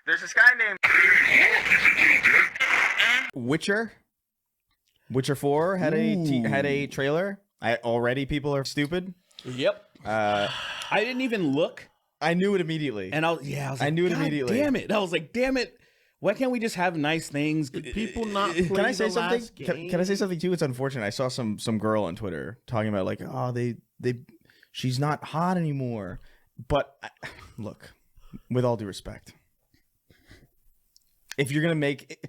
There's this guy named Witcher 4 had a trailer. People are stupid. Yep. I didn't even look. I knew it immediately. And I was like, I knew it immediately. Damn it. I was like, damn it. Why can't we just have nice things? People not play Can I say the something? last game? Can I say something too? It's unfortunate. I saw some girl on Twitter talking about like, oh, she's not hot anymore. But look, with all due respect, if you're gonna make,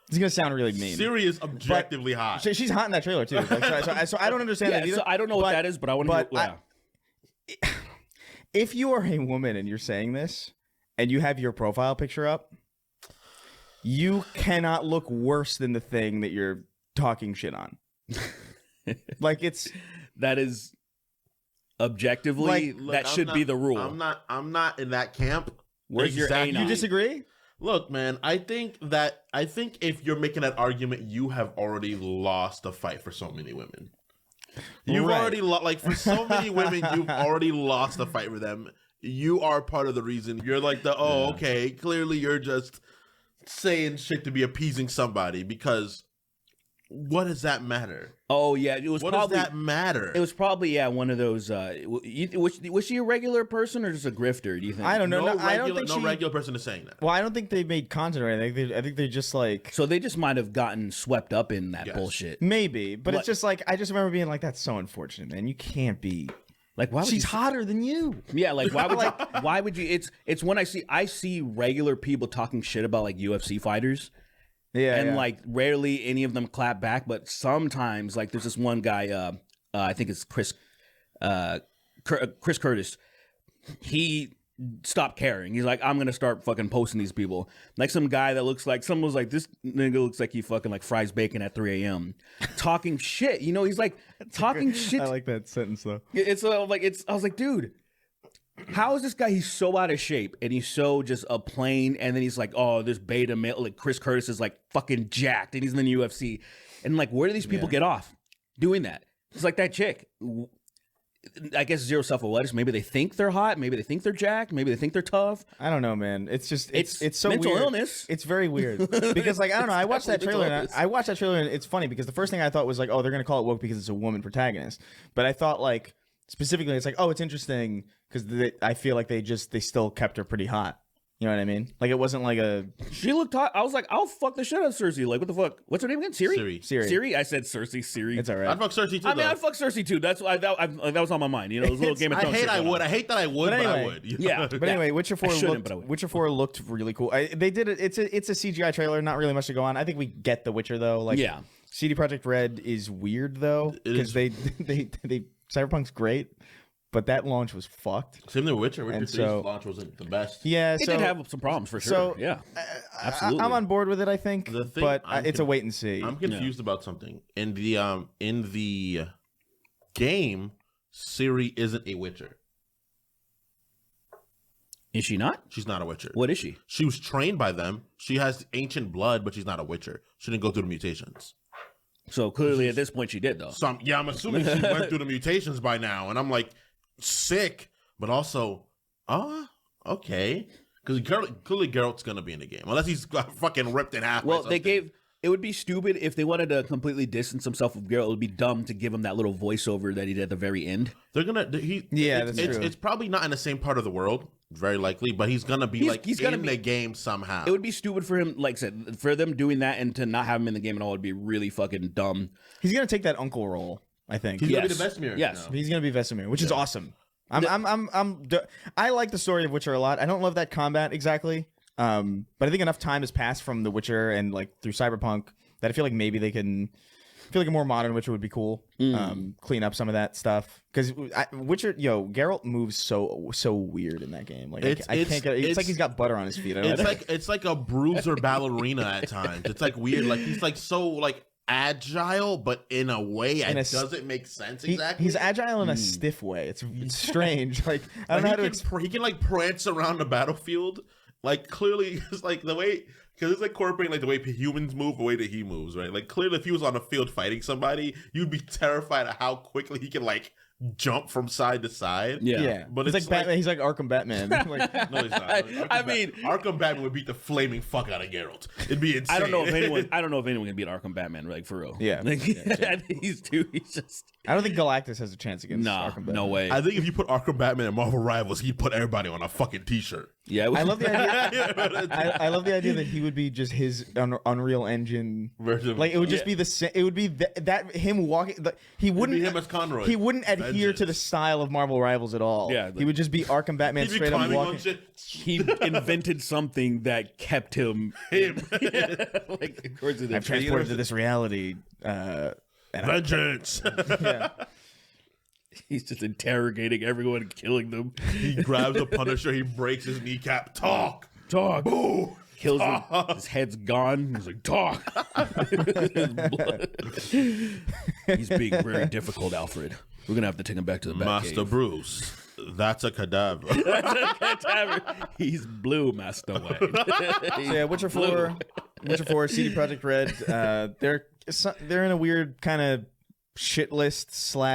it's gonna sound really mean. Ciri is objectively hot. She's hot in that trailer too. Like, so I don't understand that either. So I don't know what that is, but I want to. If you are a woman and you're saying this, and you have your profile picture up, you cannot look worse than the thing that you're talking shit on. Like that is objectively Look, that should be the rule. I'm not in that camp. Where's your A9? You disagree? Look, man, I think if you're making that argument, you have already lost the fight for so many women. You've already for so many women, you've already lost the fight for them. You are part of the reason. You're like okay, clearly you're just saying shit to be appeasing somebody, because what does that matter? Oh yeah, it was. What probably, does that matter? It was probably one of those. Was she a regular person or just a grifter? Do you think? I don't know. I don't think no regular person is saying that. Well, I don't think they made content or anything. I think they're just like. So they just might have gotten swept up in that bullshit. Maybe, but it's just like I just remember being like, "That's so unfortunate, man. You can't be." Like, why would she's hotter than you? Yeah, like why would why would you? It's when I see regular people talking shit about like UFC fighters. Yeah, and like rarely any of them clap back, but sometimes like there's this one guy, I think it's Chris Curtis. He stopped caring. He's like, I'm gonna start fucking posting these people. Like some guy that looks like someone was like, this nigga looks like he fucking like fries bacon at 3 a.m. talking shit. You know, he's like talking shit. I like that sentence though. It's like I was like, dude. How is this guy? He's so out of shape and he's so just a plain. And then he's like, oh, this beta male, like Chris Curtis is like fucking jacked and he's in the UFC. And like, where do these people get off doing that? It's like that chick. I guess zero self-awareness. Maybe they think they're hot. Maybe they think they're jacked. Maybe they think they're tough. I don't know, man. It's just it's so mental weird. illness. It's very weird because like I don't know. I watched that trailer. And I watched that trailer and it's funny because the first thing I thought was like, oh, they're gonna call it woke because it's a woman protagonist. But I thought like specifically, it's like, oh, it's interesting because I feel like they still kept her pretty hot. You know what I mean? Like it wasn't like a. She looked hot. I was like, I'll fuck the shit out of Cersei. Like, what the fuck? What's her name again? Ciri. Ciri. I said Cersei. Ciri. It's all right. I'd fuck Cersei too. I mean, I'd fuck Cersei too. That's why that was on my mind. You know, it was a little Game of Thrones. I hate that I would, but I would. Yeah. But anyway, Witcher 4 looked really cool. They did it. It's a CGI trailer. Not really much to go on. I think we get The Witcher though. Like, yeah. CD Projekt Red is weird though because they Cyberpunk's great. But that launch was fucked. Same thing with Witcher. Witcher 3's launch wasn't the best. Yeah, it did have some problems for sure. So, yeah, absolutely. I'm on board with it. I think, but it's a wait and see. I'm confused about something. In the game, Ciri isn't a Witcher. Is she not? She's not a Witcher. What is she? She was trained by them. She has ancient blood, but she's not a Witcher. She didn't go through the mutations. So clearly, at this point, she did though. So I'm assuming she went through the mutations by now, and I'm like. Sick, but also, okay, because clearly Geralt's gonna be in the game unless he's got fucking ripped in half. Well, it would be stupid if they wanted to completely distance himself from Geralt. It would be dumb to give him that little voiceover that he did at the very end. They're gonna, that's true. It's probably not in the same part of the world, very likely, but he's gonna be he's gonna be in the game somehow. It would be stupid for him, like I said, for them doing that and to not have him in the game at all would be really fucking dumb. He's gonna take that uncle role. I think he's gonna be the Vesemir. Yes, he's gonna be Vesemir, which is awesome. I like the story of Witcher a lot. I don't love that combat exactly, but I think enough time has passed from The Witcher and like through Cyberpunk that I feel like maybe they can. I feel like a more modern Witcher would be cool. Clean up some of that stuff because Witcher, Geralt moves so weird in that game. Like I can't get. It's like he's got butter on his feet. It's like a bruiser ballerina at times. It's like weird. Like he's like so like. Agile, but in a way it doesn't make sense exactly. He's agile in a stiff way. It's strange. Like I don't know how to. He can like prance around the battlefield. Like clearly, it's like the way because it's like incorporating like the way humans move, the way that he moves, right? Like clearly, if he was on the field fighting somebody, you'd be terrified of how quickly he can like jump from side to side. Yeah. But he's it's like Batman. He's like Arkham Batman. Like, no, he's not. Arkham Batman would beat the flaming fuck out of Geralt. It'd be insane. I don't know if anyone can beat Arkham Batman, like for real. Yeah. Like, I think he's just. I don't think Galactus has a chance against Arkham Batman. No way. I think if you put Arkham Batman and Marvel Rivals, he'd put everybody on a fucking t-shirt. Yeah, I love the idea. I love the idea that he would be just his Unreal Engine version. Like it would just be the same. It would be that him walking. He wouldn't be him as Conroy. He wouldn't adhere to the style of Marvel Rivals at all. Yeah, he would just be Arkham Batman He'd be straight up climbing on walking. shit. He invented something that kept him. Like according to the I've transported to this reality. Vengeance. Yeah. He's just interrogating everyone and killing them. He grabs a Punisher. He breaks his kneecap. Talk. Boo. Kills him. His head's gone. He's like, talk. He's being very difficult, Alfred. We're going to have to take him back to the Batcave. Master Bruce. That's a cadaver. He's blue, Master Wayne. So yeah, Witcher 4, CD Projekt Red. They're in a weird kind of shit list /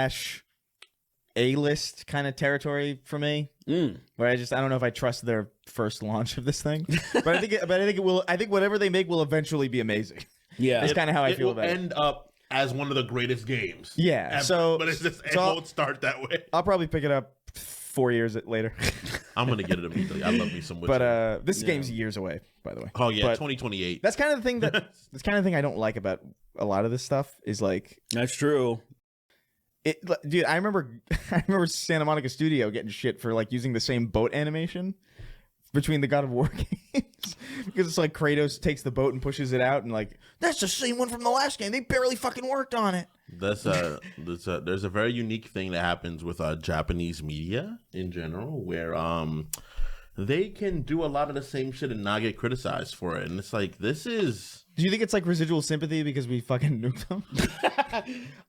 A-list kind of territory for me, where I don't know if I trust their first launch of this thing, but I think it will. I think whatever they make will eventually be amazing. Yeah, that's kind of how I feel about it. It will end up as one of the greatest games. Yeah, ever. But it won't start that way. I'll probably pick it up 4 years later. I'm gonna get it immediately. I love me some Witcher. But this game's years away, by the way. Oh yeah, but 2028. That's kind of the thing that's kind of the thing I don't like about a lot of this stuff is like that's true. Dude, I remember Santa Monica Studio getting shit for like using the same boat animation between the God of War games because it's like Kratos takes the boat and pushes it out and like that's the same one from the last game. They barely fucking worked on it. There's a very unique thing that happens with Japanese media in general where they can do a lot of the same shit and not get criticized for it, and it's like this is. Do you think it's like residual sympathy because we fucking nuked them?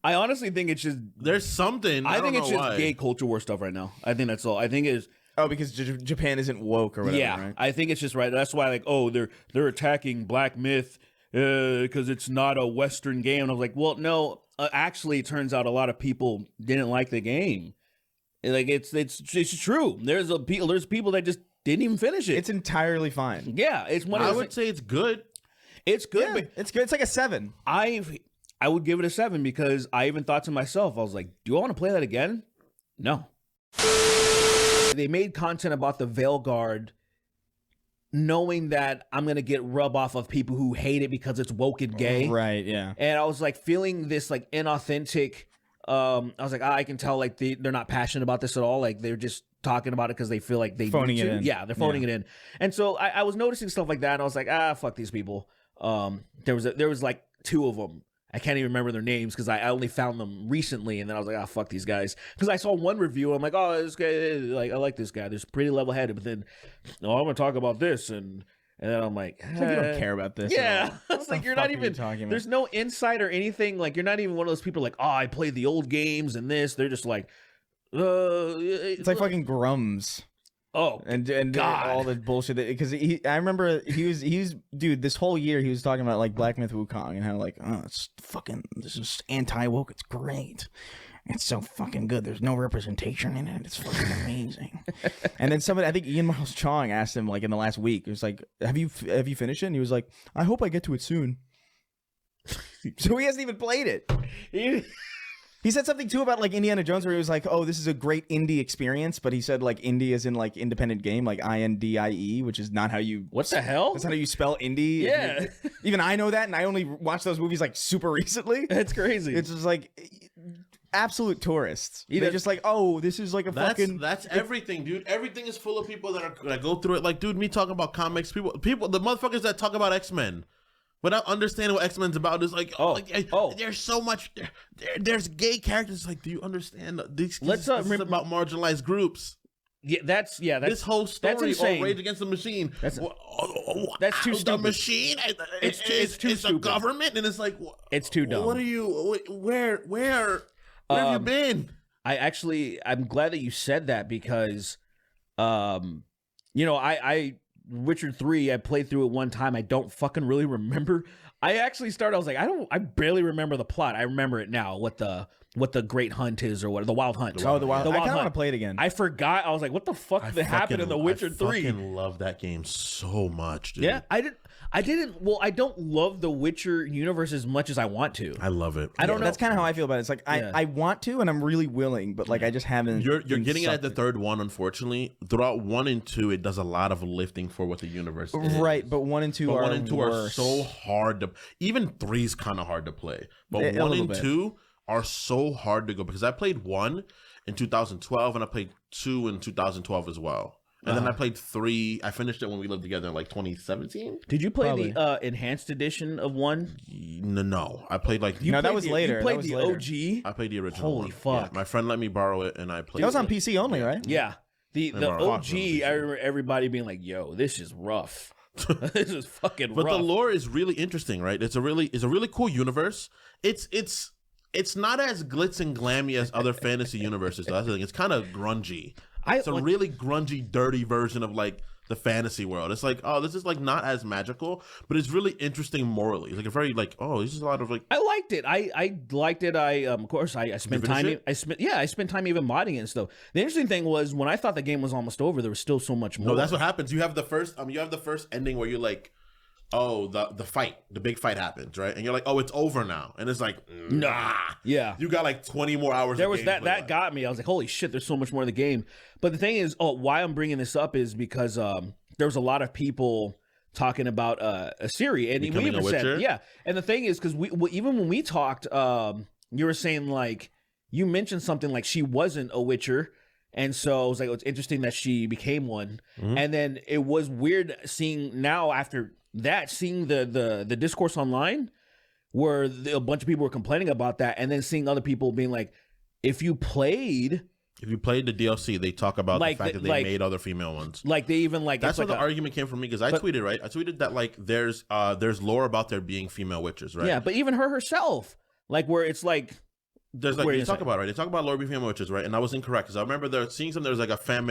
I honestly think it's just there's something. I think it's just why. gay culture war stuff right now. I think that's all. I think it's because Japan isn't woke or whatever. Yeah, right? I think it's just right. That's why they're attacking Black Myth because it's not a Western game. And I was like, well, no, actually, it turns out a lot of people didn't like the game. Like it's true. There's people that just didn't even finish it. It's entirely fine. Yeah, it's one. I would say it's good. It's good. Yeah, but it's good. It's like a 7. I would give it a 7 because I even thought to myself, I was like, do I want to play that again? No. They made content about the Veil Guard knowing that I'm going to get rub off of people who hate it because it's woke and gay. Right, yeah. And I was like feeling this like inauthentic. I was like, I can tell like they're not passionate about this at all. Like they're just talking about it because they feel like they phoning need to. it in. Yeah, they're phoning it in. And so I was noticing stuff like that. And I was like, fuck these people. There was like 2 of them. I can't even remember their names because I only found them recently, and then I was like, fuck these guys. Because I saw one review, and I'm like, oh, this guy, like, I like this guy. They're pretty level-headed, but then, I'm going to talk about this, and then I'm like, It's like you don't care about this. yeah. At all. It's like you're not even talking about? There's no insight or anything. Like you're not even one of those people like, oh, I played the old games and this. They're just like, It's like fucking Grummz. Oh, and God. all the bullshit because I remember he was dude this whole year he was talking about like Black Myth Wukong and how like it's fucking this is anti-woke, it's great, it's so fucking good, there's no representation in it, it's fucking amazing. And then somebody, I think Ian Miles Chong asked him like in the last week, it was like, have you finished it? And he was like, I hope I get to it soon. So he hasn't even played it. He said something too about like Indiana Jones where he was like, oh, this is a great indie experience, but he said like indie is in like independent game, like INDIE, which is not how you. What the hell? That's not how you spell indie. Yeah. Even I know that, and I only watched those movies like super recently. That's crazy. It's just like absolute tourists. They're just like, oh, this is like That's everything, dude. Everything is full of people that go through it. Like, dude, me talking about comics, people, the motherfuckers that talk about X-Men. Without understanding what X-Men's about, is like, there's so much. There's gay characters. Like, do you understand? This is about marginalized groups. Yeah, that's this whole story. That's insane. Rage Against the Machine. That's too the stupid. Machine. It's too it's a stupid. government, and it's like, it's too dumb. What are you? Where have you been? I'm glad that you said that because, I Witcher 3, I played through it one time. I don't fucking really remember. I actually started, I was like, I barely remember the plot. I remember it now, what the what the Great Hunt is or what the Wild Hunt. Oh, the Wild. I kind of Hunt. want to play it again. I forgot. I was like, what the fuck happened in The Witcher 3? I fucking love that game so much, dude. Yeah, I didn't. Well, I don't love the Witcher universe as much as I want to. I love it. I don't know. That's kind of how I feel about it. It's like I want to, and I'm really willing, but like I just haven't. You're getting it at the third one, unfortunately. Throughout 1 and 2, it does a lot of lifting for what the universe is. Right, but 1 and 2 are 1 and 2 worse. are so hard to. Even 3 is kind of hard to play, but A 1 little and bit. 2 are so hard to go because I played 1 in 2012 and I played 2 in 2012 as well. And then I played 3. I finished it when we lived together in like 2017. Did you play Probably. the enhanced edition of 1? No. I played like No, that played was the- later. You played That was the later. OG. I played the original. Holy one. fuck. Yeah, my friend let me borrow it and I played. That was on it. PC only, right? Yeah. The Fuck, OG, man, I remember everybody being like, yo, this is rough. This is fucking But rough. the lore is really interesting, right? It's a really cool universe. It's not as glitz and glammy as other fantasy universes. Though. That's the thing. It's kind of grungy. It's a really grungy, dirty version of like the fantasy world. It's like, oh, this is like not as magical, but it's really interesting morally. It's like a very like, oh, this is a lot of like. I liked it. I liked it. Of course, I spent finish time. it? I spent time even modding it and stuff. The interesting thing was when I thought the game was almost over, there was still so much more. No, that's what happens. You have the first ending where you're like, oh, the big fight happens, right? And you're like, oh, it's over now, and it's like, nah, Yeah. you got like 20 more hours. There of was that gameplay that left. got me. I was like, holy shit, there's so much more in the game. But the thing is, why I'm bringing this up is because there was a lot of people talking about Ciri, and we Becoming even a said, Witcher? yeah. And the thing is, because even when we talked, you were saying like you mentioned something like she wasn't a Witcher. And so I was like, it's interesting that she became one. Mm-hmm. And then it was weird seeing now after that, seeing the discourse online where a bunch of people were complaining about that, and then seeing other people being like, if you played the DLC, they talk about Like the fact the- that they like- made other female ones. like they even like That's it's where like the argument came from me because I tweeted, right? I tweeted that like there's lore about there being female witches, right? yeah, but even her herself, like where it's like There's like Wait they a talk second. about it, right? They talk about lore being female witches, right? And I was incorrect because I remember there seeing something. There was like a fan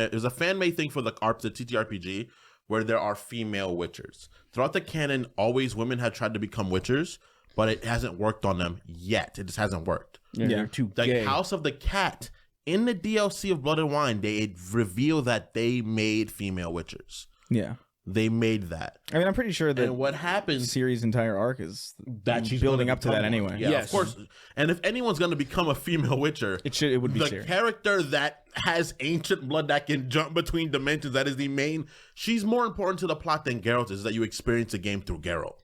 made thing for the TTRPG where there are female witchers throughout the canon. Always women have tried to become witchers, but it hasn't worked on them yet. It just hasn't worked. they're too Like gay. House of the Cat in the DLC of Blood and Wine, they reveal that they made female witchers. Yeah. They made that. I mean, I'm pretty sure that And what happens Ciri's entire arc is that she's building gonna up to that become one. anyway. Yeah, Yes. of course. And if anyone's going to become a female witcher, It would be the Ciri. character that has ancient blood that can jump between dimensions, that is the main. She's more important to the plot than Geralt is. That you experience the game through Geralt.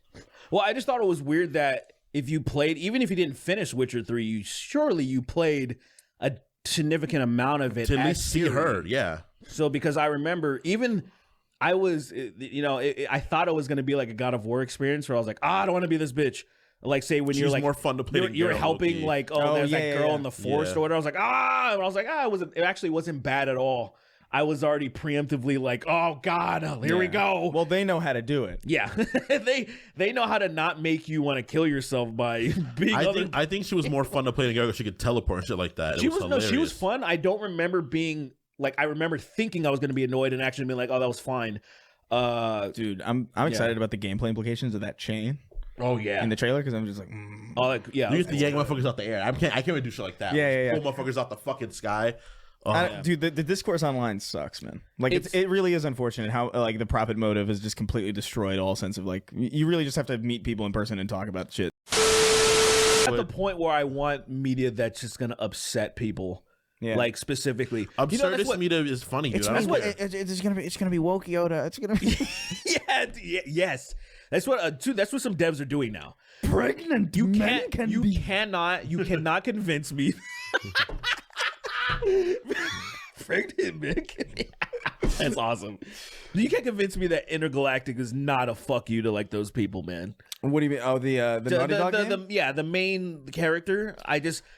Well, I just thought it was weird that if you played, even if you didn't finish Witcher 3, you played a significant amount of it To at as least see Ciri. her, yeah. So because I remember even I was, I thought it was going to be like a God of War experience where I was like, I don't want to be this bitch. Like say when She's you're like more fun to play. than you're Geralt, helping low-key. like Oh, there's yeah, that yeah, girl yeah. in the forest Yeah. or whatever. I was like and I was like it actually wasn't bad at all. I was already preemptively like, oh God, here we Yeah. go. Well, they know how to do it. Yeah, they know how to not make you want to kill yourself by being. I think she was more fun to play than Geralt. She could teleport and shit like that. She It was hilarious. she was fun. I don't remember being like I remember thinking I was going to be annoyed and actually being like, oh, that was fine. Dude, I'm excited about the gameplay implications of that chain Oh yeah, in the trailer because I'm just like, oh like, yeah. You used to yank motherfuckers out the air. I can't even do shit like that. Yeah. Pull motherfuckers out the fucking sky. Dude, the discourse online sucks, man. Like it really is unfortunate how like the profit motive has just completely destroyed all sense of like you really just have to meet people in person and talk about shit. At the point where I want media that's just going to upset people. Yeah. Like specifically, Absurdist media is funny, dude. I don't care. It's gonna be woke Yoda. It's gonna be yes. That's what that's what some devs are doing now. pregnant. You cannot convince me. Pregnant man. That's awesome. You can't convince me that Intergalactic is not a fuck you to like those people, man. What do you mean? Oh, the Naughty Dog game? The main character.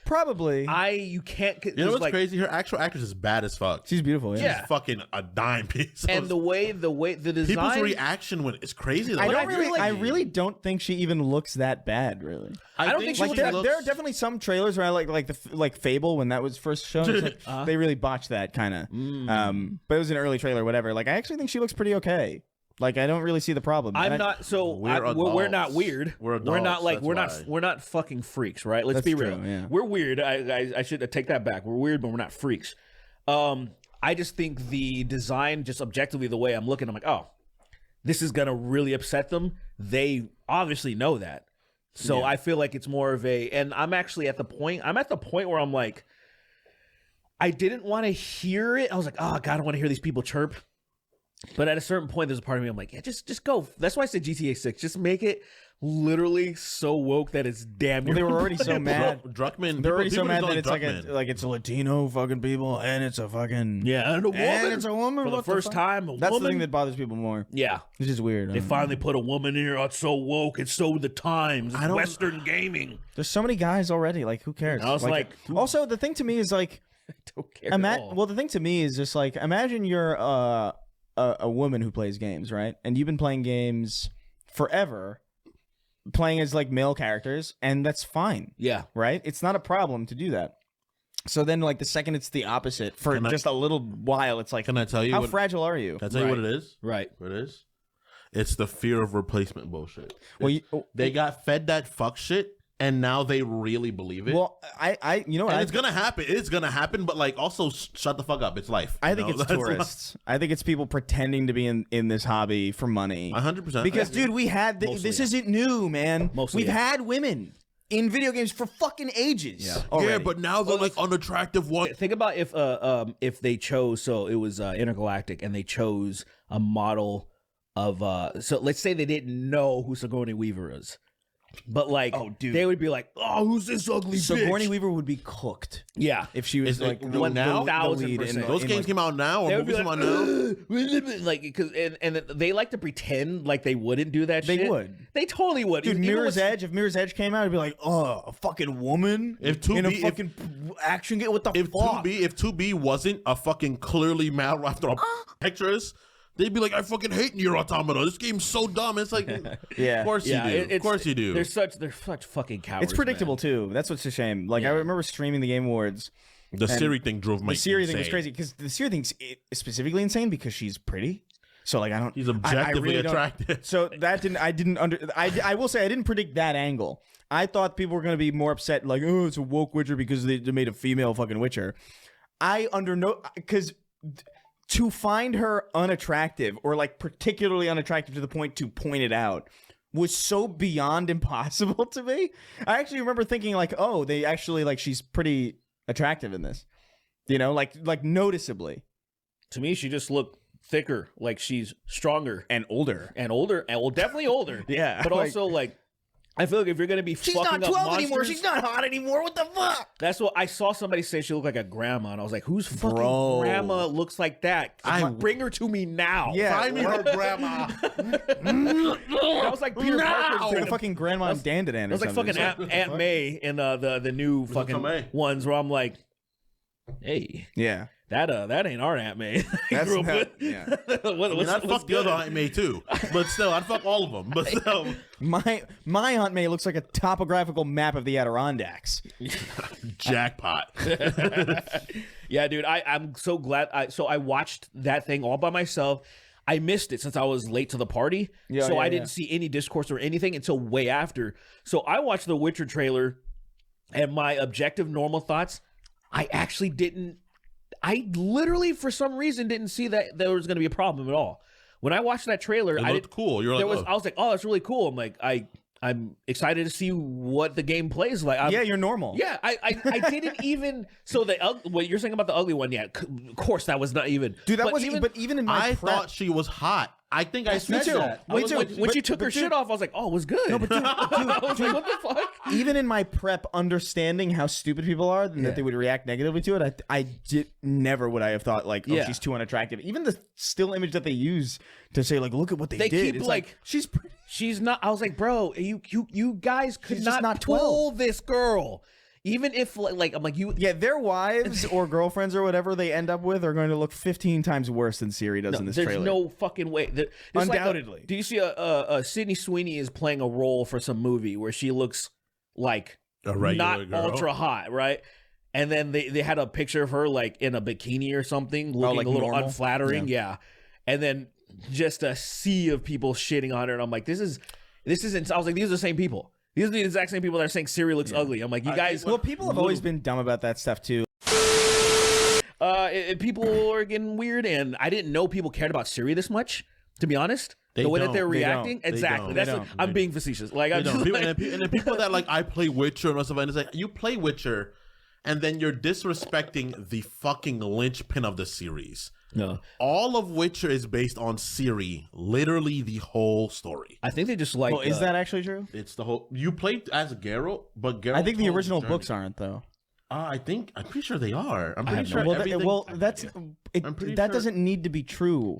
Probably. You can't. You know what's crazy? Her actual actress is bad as fuck. She's beautiful. Yeah. She's fucking a dime piece. And the way the design. People's reaction when it's crazy. Though. I really don't think she even looks that bad. Really. I don't think she Like looks- there are definitely some trailers where I like Fable when that was first shown. It's like, they really botched that kind of. But it was an early trailer, whatever. Like I actually think she looks pretty okay. Like, I don't really see the problem. I'm not. So we're not weird. We're We're not adults, like that's we're not fucking freaks, right? Let's That's be true, real. yeah. We're weird. I should take that back. We're weird, but we're not freaks. I just think the design, just objectively, the way I'm looking, I'm like, oh, this is gonna really upset them. They obviously know that. So I feel like it's more of a, and I'm actually at the point where I'm like, I didn't want to hear it. I was like, oh God, I don't want to hear these people chirp. But at a certain point, there's a part of me, I'm like, yeah, just go. That's why I said GTA 6. Just make it literally so woke that it's damn near. Well, they were already so mad. Druckmann. They're already so people mad don't that it's Druckmann. like it's a Latino fucking people, and it's a fucking Yeah, and a woman. and it's a woman For the what first fuck? time, a That's woman. the thing that bothers people more. Yeah. It's just weird. They finally put a woman in here. Oh, it's so woke. It's so the times. It's Western gaming. There's so many guys already. Like, who cares? I was like, also the thing to me is like, I don't care at all. well, the thing to me is just like, imagine you're a woman who plays games, right? And you've been playing games forever, playing as like male characters, and that's fine. Yeah. Right? It's not a problem to do that. So then, like, the second it's the opposite for just a little while, it's like, Can I tell you? how fragile are you? Can I tell you what it is? Right. What it is? It's the fear of replacement bullshit. Well, They got fed that fuck shit, and now they really believe it. well, you know what? and it's gonna happen. It's gonna happen, but like, also shut the fuck up. It's life. I you think know? it's That's tourists. I think it's people pretending to be in this hobby for money. 100%. Because, dude, we had this isn't new, man. Mostly, We've had women in video games for fucking ages. Yeah. Yeah, but now they're like unattractive one. Think about if they chose, so it was Intergalactic, and they chose a model of so let's say they didn't know who Sigourney Weaver is, but like, Oh, dude. they would be like, oh, who's this ugly Sigourney bitch? Weaver would be cooked Yeah, if she was Is it like now? the lead 1000%. Those games came out now, they or would be movies like, come out now. like, because and they like to pretend like they wouldn't do that. They shit. would. They totally would. Dude, Even Mirror's with- Edge. If Mirror's Edge came out, it'd be like, oh, a fucking woman If 2B in a if- fucking action game. What the If fuck? 2B wasn't a fucking clearly male after a pictures, they'd be like, I fucking hate Nier Automata. This game's so dumb. It's like, Yeah. of course you do. Of course you do. They're such fucking cowards. It's predictable man. too. That's what's a shame. Like, I remember streaming the Game Awards. The Ciri thing drove me The Ciri thing was insane. crazy because the Ciri thing's specifically insane because she's pretty. So like, I don't. He's I objectively really don't- attractive. So that didn't. I will say I didn't predict that angle. I thought people were going to be more upset, like, oh, it's a woke Witcher because they made a female fucking Witcher. Because to find her unattractive or like particularly unattractive to the point to point it out was so beyond impossible to me. I actually remember thinking like, oh, they actually like she's pretty attractive in this, you know, like noticeably To me, she just looked thicker, like she's stronger and older. and older, and well, definitely older. Yeah, but like- also like, I feel like if you're gonna be She's fucking not up 12 anymore. monsters- She's not hot anymore. What the fuck? That's what I saw somebody say. She looked like a grandma, and I was like, "Whose fucking Bro. grandma looks like that? Bring her to me now." Yeah. Find me her grandma. that was like Peter Parker's Like grandma. a fucking grandma in Dandadan It or was like something. fucking Aunt May in the new fucking May? ones where I'm like, hey, Yeah. that ain't our Aunt May. That's Grew up not- with. yeah. I mean, I'd fuck the other Aunt May too, but still, I'd fuck all of them. But still, My Aunt May looks like a topographical map of the Adirondacks. jackpot. Yeah, dude, I'm so glad. I watched that thing all by myself. I missed it since I was late to the party, so I didn't see any discourse or anything until way after. So I watched the Witcher trailer, and my objective, normal thoughts, I actually didn't. I literally, for some reason, didn't see that there was going to be a problem at all. When I watched that trailer, It I looked cool. You're like, I was like, oh, that's really cool. I'm like, I'm excited to see what the game plays like. Yeah, you're normal. Yeah, I didn't even. So what you're saying about the ugly one? Yeah, of course that was not even. Dude, that but wasn't even. But even in my I prep, thought she was hot. I think I said too. that. Me too. When she took her shit off, I was like, oh, it was good. No, but dude, I was like, what the fuck? even in my prep, understanding how stupid people are and that they would react negatively to it, I never would I have thought like, oh, Yeah. she's too unattractive. Even the still image that they use to say like, look at what they did. keep, It's like, she's pretty. She's not. I was like, bro, you guys could She's just not pull this girl. Even if like I'm like you. Yeah, their wives or girlfriends or whatever they end up with are going to look 15 times worse than Ciri does in this There's trailer. no fucking way. There's Undoubtedly. do you see a Sydney Sweeney is playing a role for some movie where she looks like A regular not girl. ultra hot, right? And then they had a picture of her like in a bikini or something, looking like a little normal? unflattering. Yeah. And then just a sea of people shitting on her, and I'm like, this isn't. I was like, these are the same people. These are the exact same people that are saying Ciri looks ugly. I'm like, you guys. Well, people have always been dumb about that stuff too. People are getting weird, and I didn't know people cared about Ciri this much. To be honest, the way that they're reacting, exactly. That's what, I'm being facetious. Like, I'm just like, and the people that like I play Witcher and stuff, and it's like you play Witcher, and then you're disrespecting the fucking linchpin of the series. no. All of Witcher is based on Ciri, literally the whole story. I think they just like. Well, is that actually true? It's the whole. You played as Geralt, but Geralt. I think the told original Journey. books aren't though. I'm pretty sure they are. I'm pretty sure. Well, everything, I'm pretty that sure- doesn't need to be true.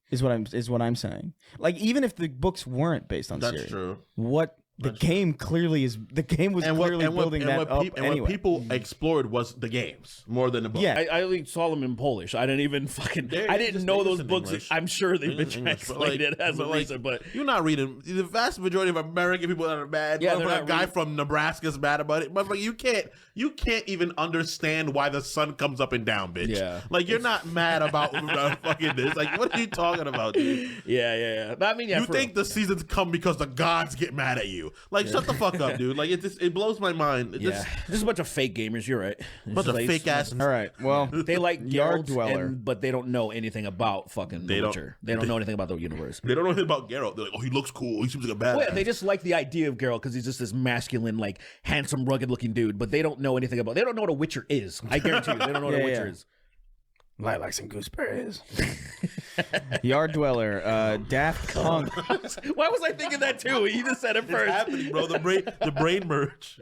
Is what I'm saying. Like even if the books weren't based on That's Ciri, true. what the game clearly is. The game was clearly building that up anyway. what people explored was the games more than the books. Yeah. I only saw them in Polish. I didn't even fucking. I didn't just- know they those just in books. English. I'm sure they've been English, but, translated as a reason, but you're not reading. The vast majority of American people that are mad. Yeah, Yeah, they're a not guy reading- from Nebraska's mad about it. But you can't even understand why the sun comes up and down, bitch. Yeah. Like you're not mad about fucking this. Like what are you talking about, dude? yeah. But I mean, yeah. You for think the seasons come because the gods get mad at you? Like shut the fuck up, dude. Like it blows my mind. It yeah, just this is a bunch of fake gamers. You're right. bunch of fake ass. All right. Well, They like Yard Geralt, Dweller. but they don't know anything about fucking The don't- Witcher. They don't know anything about the universe. They don't know anything about Geralt. They're like, oh, he looks cool. He seems like a badass. Well, yeah, they just like the idea of Geralt because he's just this masculine, like handsome, rugged-looking dude. But they don't know anything about. They don't know what a Witcher is. I guarantee you, they don't know what a Witcher is. lilacs and gooseberries. Yard Dweller, Daft Punk. Why was I thinking that too? You just said it It's first. happening, bro. The brain merge.